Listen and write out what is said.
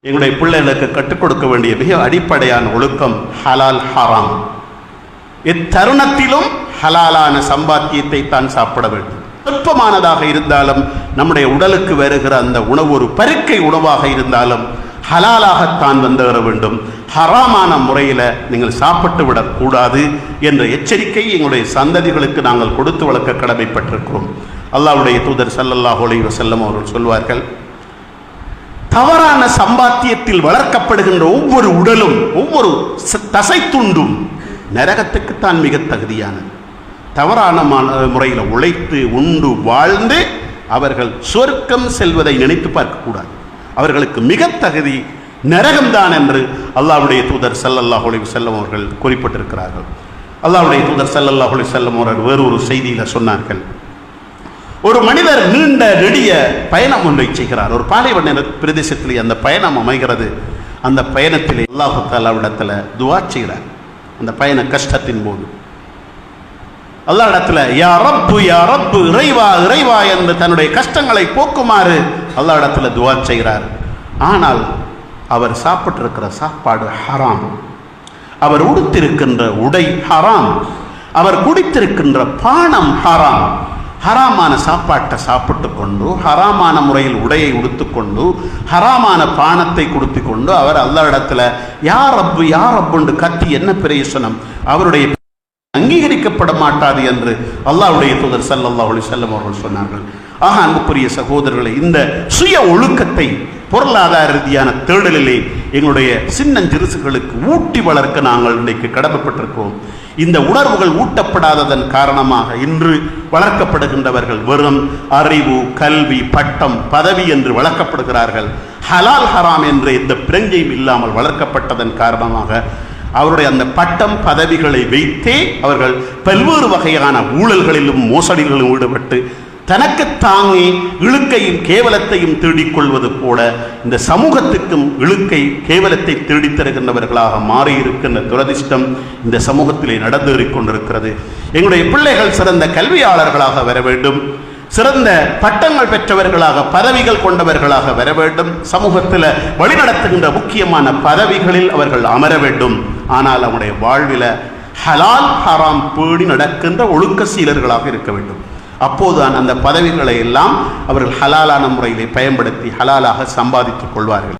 எங்களுடைய பிள்ளைகளுக்கு கற்றுக் கொடுக்க வேண்டிய மிக அடிப்படையான ஒழுக்கம் ஹலால் ஹராம். இத்தருணத்திலும் ஹலாலான சம்பாத்தியத்தை தான் சாப்பிட வேண்டும். சொற்பமானதாக இருந்தாலும் நம்முடைய உடலுக்கு வருகிற அந்த உணவு ஒரு பருக்கை உணவாக இருந்தாலும் ஹலாலாகத்தான் வந்துவிட வேண்டும். ஹராமான முறையில் நீங்கள் சாப்பிட்டு விடக்கூடாது என்ற எச்சரிக்கை எங்களுடைய சந்ததிகளுக்கு நாங்கள் கொடுத்து வளர்க்க கடமைப்பட்டிருக்கிறோம். அல்லாஹ்வுடைய தூதர் ஸல்லல்லாஹு அலைஹி வஸல்லம் அவர்கள் சொல்வார்கள், தவறான சம்பாத்தியத்தில் வளர்க்கப்படுகின்ற ஒவ்வொரு உடலும் ஒவ்வொரு தசை துண்டும் நரகத்துக்குத்தான் மிக தகுதியானது. தவறான முறையில் உழைத்து உண்டு வாழ்ந்து அவர்கள் சொர்க்கம் செல்வதை நினைத்து பார்க்கக்கூடாது. அவர்களுக்கு மிக தகுதி நரகம்தான் என்று அல்லாஹ்வுடைய தூதர் ஸல்லல்லாஹு அலைஹி வஸல்லம் அவர்கள் குறிப்பிட்டிருக்கிறார்கள். அல்லாஹ்வுடைய தூதர் ஸல்லல்லாஹு அலைஹி வஸல்லம் அவர்கள் வேறொரு செய்தியில் சொன்னார்கள், ஒரு மனிதர் நீண்ட நெடிய பயணம் ஒன்றை செய்கிறார். ஒரு பாலைவன பிரதேசத்திலே அந்த பயணம் அமைகிறது. அந்த பயணத்திலே அல்லாஹ் தஆலாவிடத்தில் துஆ செய்கிறார். அந்த பயண கஷ்டத்தின் போது அல்லாஹ் இடத்துல யா ரப்பு யா ரப்பு, இறைவா இறைவா என்று தன்னுடைய கஷ்டங்களை போக்குமாறு அல்லாஹ் இடத்துல துஆ செய்கிறார். ஆனால் அவர் சாப்பிட்டிருக்கிற சாப்பாடு ஹராம், அவர் உடுத்திருக்கின்ற உடை ஹராம், அவர் குடித்திருக்கின்ற பானம் ஹராம். ஹராமான சாப்பாட்டை சாப்பிட்டு கொண்டு ஹராமான முறையில் உடையை உடுத்துக்கொண்டு ஹராமான பானத்தை குடித்து கொண்டு அவர் அல்லாஹ் இடத்துல யா ரப்பு யா ரப்புன்னு கத்தி என்ன பிரயோசனம், அவருடைய அங்கீகரிக்கப்பட மாட்டாது என்று அல்லாஹ்வுடைய தூதர் ஸல்லல்லாஹு அலைஹி வஸல்லம் அவர்கள் சொன்னார்கள். ஆக அன்புக்குரிய சகோதரர்களை, இந்த சுய ஒழுக்கத்தை பொருளாதார ரீதியான தேடலிலே எங்களுடைய சின்னஞ்சிறுசுகளுக்கு ஊட்டி வளர்க்க நாங்கள் இன்றைக்கு கடமைப்பட்டிருக்கிறோம். இந்த உணர்வுகள் ஊட்டப்படாததன் காரணமாக இன்று வளர்க்கப்படுகின்றவர்கள் வெறும் அறிவு, கல்வி, பட்டம், பதவி என்று வளர்க்கப்படுகிறார்கள். ஹலால் ஹராம் என்ற எந்த பிரஞ்சையும் இல்லாமல் வளர்க்கப்பட்டதன் காரணமாக அவருடைய அந்த பட்டம் பதவிகளை வைத்தே அவர்கள் பல்வேறு வகையான ஊழல்களிலும் மோசடிகளிலும் ஈடுபட்டு தனக்கு தாங்கி இழுக்கையும் கேவலத்தையும் தேடிக்கொள்வது போல இந்த சமூகத்துக்கும் இழுக்கை கேவலத்தை தேடித் தருகின்றவர்களாக மாறியிருக்கின்ற துரதிர்ஷ்டம் இந்த சமூகத்திலே நடந்தேறிக் கொண்டிருக்கிறது. எங்களுடைய பிள்ளைகள் சிறந்த கல்வியாளர்களாக வர வேண்டும், சிறந்த பட்டங்கள் பெற்றவர்களாக பதவிகள் கொண்டவர்களாக வர வேண்டும், சமூகத்தில் வழிநடத்துகின்ற முக்கியமான பதவிகளில் அவர்கள் அமர வேண்டும். ஆனால் அவனுடைய வாழ்வில் ஹலால் ஹராம் பேணி நடக்கின்ற ஒழுக்க சீலர்களாக இருக்க வேண்டும். அப்போதுதான் அந்த பதவிகளை எல்லாம் அவர்கள் ஹலாலான முறையிலே பயன்படுத்தி ஹலாலாக சம்பாதித்துக் கொள்வார்கள்.